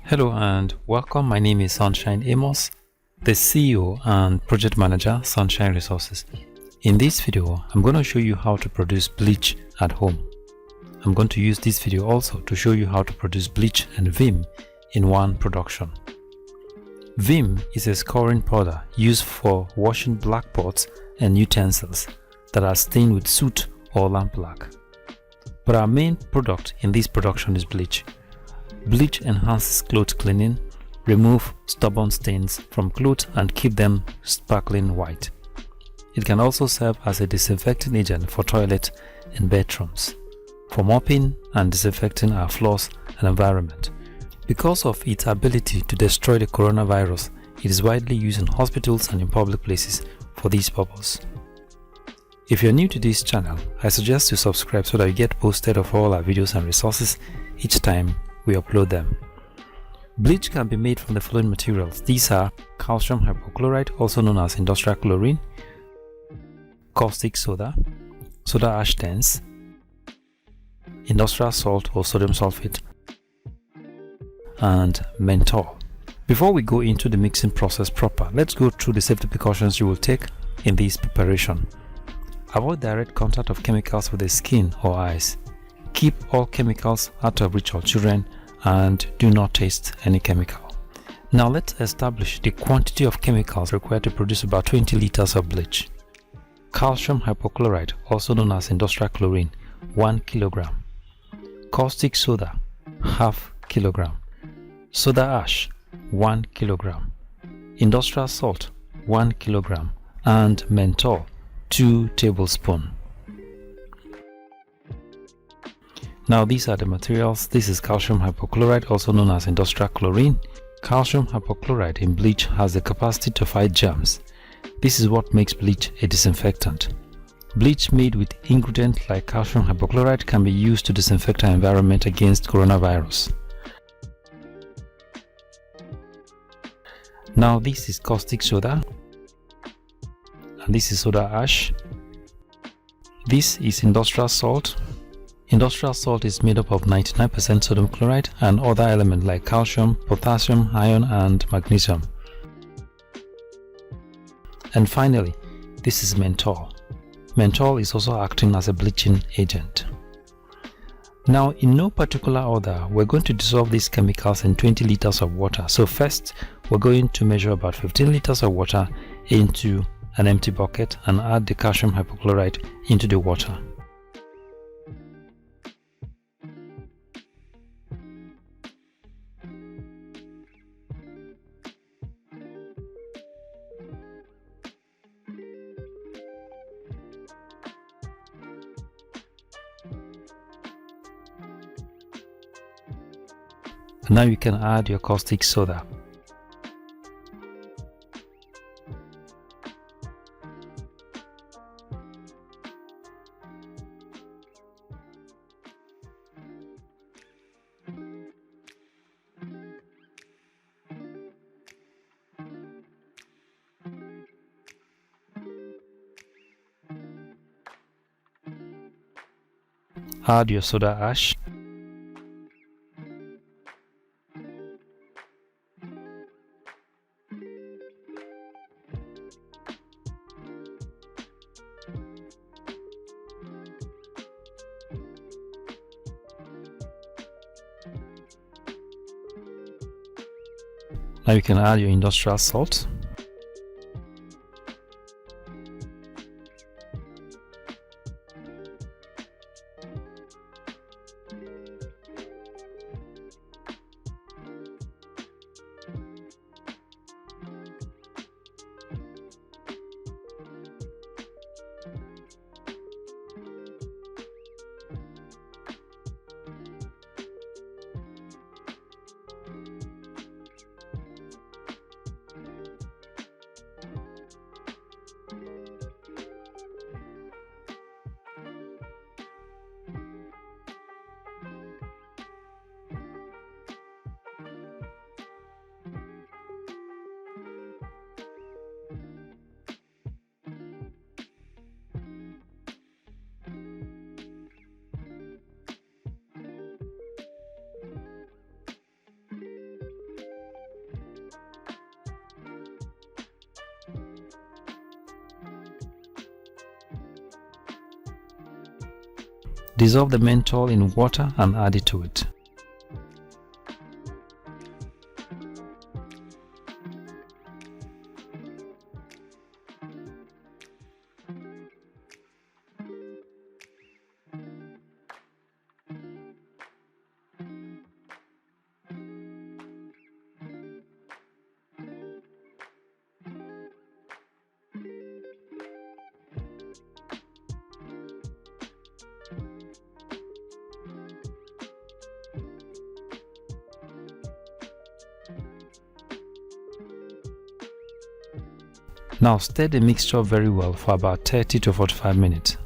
Hello and welcome. My name is Sunshine Amos, the CEO and Project Manager, Sunshine Resources. In this video, I'm going to show you how to produce bleach at home. I'm going to use this video also to show you how to produce bleach and Vim in one production. Vim is a scoring powder used for washing black pots and utensils that are stained with soot or lampblack. But our main product in this production is bleach. Bleach enhances clothes cleaning, remove stubborn stains from clothes and keep them sparkling white. It can also serve as a disinfecting agent for toilet and bathrooms, for mopping and disinfecting our floors and environment. Because of its ability to destroy the coronavirus, it is widely used in hospitals and in public places for this purpose. If you're new to this channel, I suggest you subscribe so that you get posted of all our videos and resources each time we upload them. Bleach can be made from the following materials. These are calcium hypochlorite, also known as industrial chlorine, caustic soda, soda ash tens, industrial salt or sodium sulfate, and menthol. Before we go into the mixing process proper, let's go through the safety precautions you will take in this preparation. Avoid direct contact of chemicals with the skin or eyes. Keep all chemicals out of reach of children and do not taste any chemical. Now let's establish the quantity of chemicals required to produce about 20 liters of bleach. Calcium hypochlorite, also known as industrial chlorine, 1 kilogram. Caustic soda, half kilogram. Soda ash, 1 kilogram. Industrial salt, 1 kilogram. And menthol, 2 tablespoons. Now these are the materials. This is calcium hypochlorite, also known as industrial chlorine. Calcium hypochlorite in bleach has the capacity to fight germs. This is what makes bleach a disinfectant. Bleach made with ingredients like calcium hypochlorite can be used to disinfect our environment against coronavirus. Now this is caustic soda, and this is soda ash. This is industrial salt. Industrial salt is made up of 99% sodium chloride and other elements like calcium, potassium, iron and magnesium. And finally, this is menthol. Menthol is also acting as a bleaching agent. Now, in no particular order, we're going to dissolve these chemicals in 20 liters of water. So first, we're going to measure about 15 liters of water into an empty bucket and add the calcium hypochlorite into the water. Now you can add your caustic soda. Add your soda ash. Now you can add your industrial salt. Dissolve the menthol in water and add it to it. Now stir the mixture very well for about 30 to 45 minutes.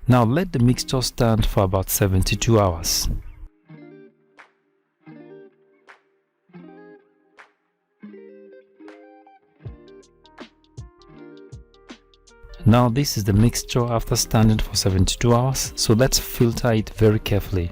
Now let the mixture stand for about 72 hours. Now this is the mixture after standing for 72 hours, so let's filter it very carefully.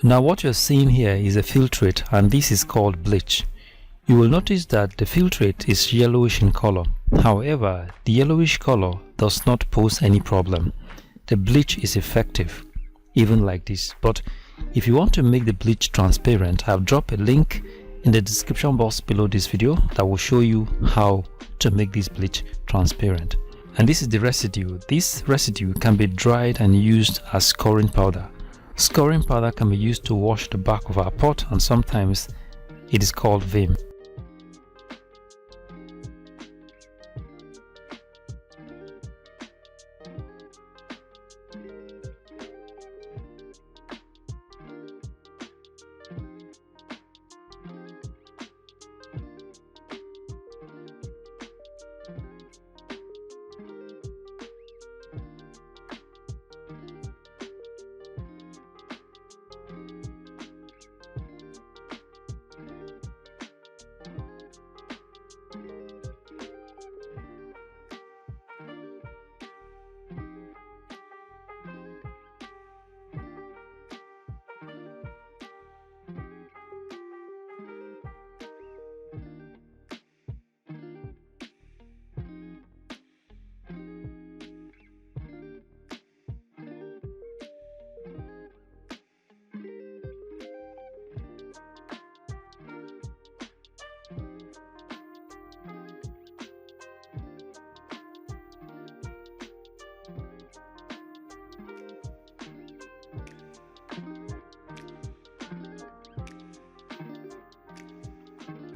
Now what you're seeing here is a filtrate, and this is called bleach. You will notice that the filtrate is yellowish in color. However, the yellowish color does not pose any problem. The bleach is effective, even like this. But if you want to make the bleach transparent, I've dropped a link in the description box below this video that will show you how to make this bleach transparent. And this is the residue. This residue can be dried and used as scoring powder. Scoring powder can be used to wash the back of our pot, and sometimes it is called vim.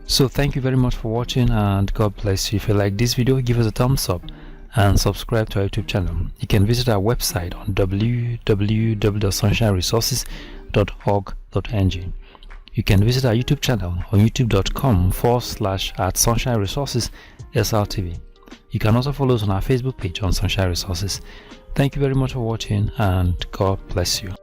So thank you very much for watching, and God bless you. If you like this video, give us a thumbs up and subscribe to our YouTube channel. You can visit our website on www.sunshineresources.org.ng. You can visit our YouTube channel on youtube.com/@sunshineresources/SRTV. You can also follow us on our Facebook page on Sunshine Resources. Thank you very much for watching, and God bless you.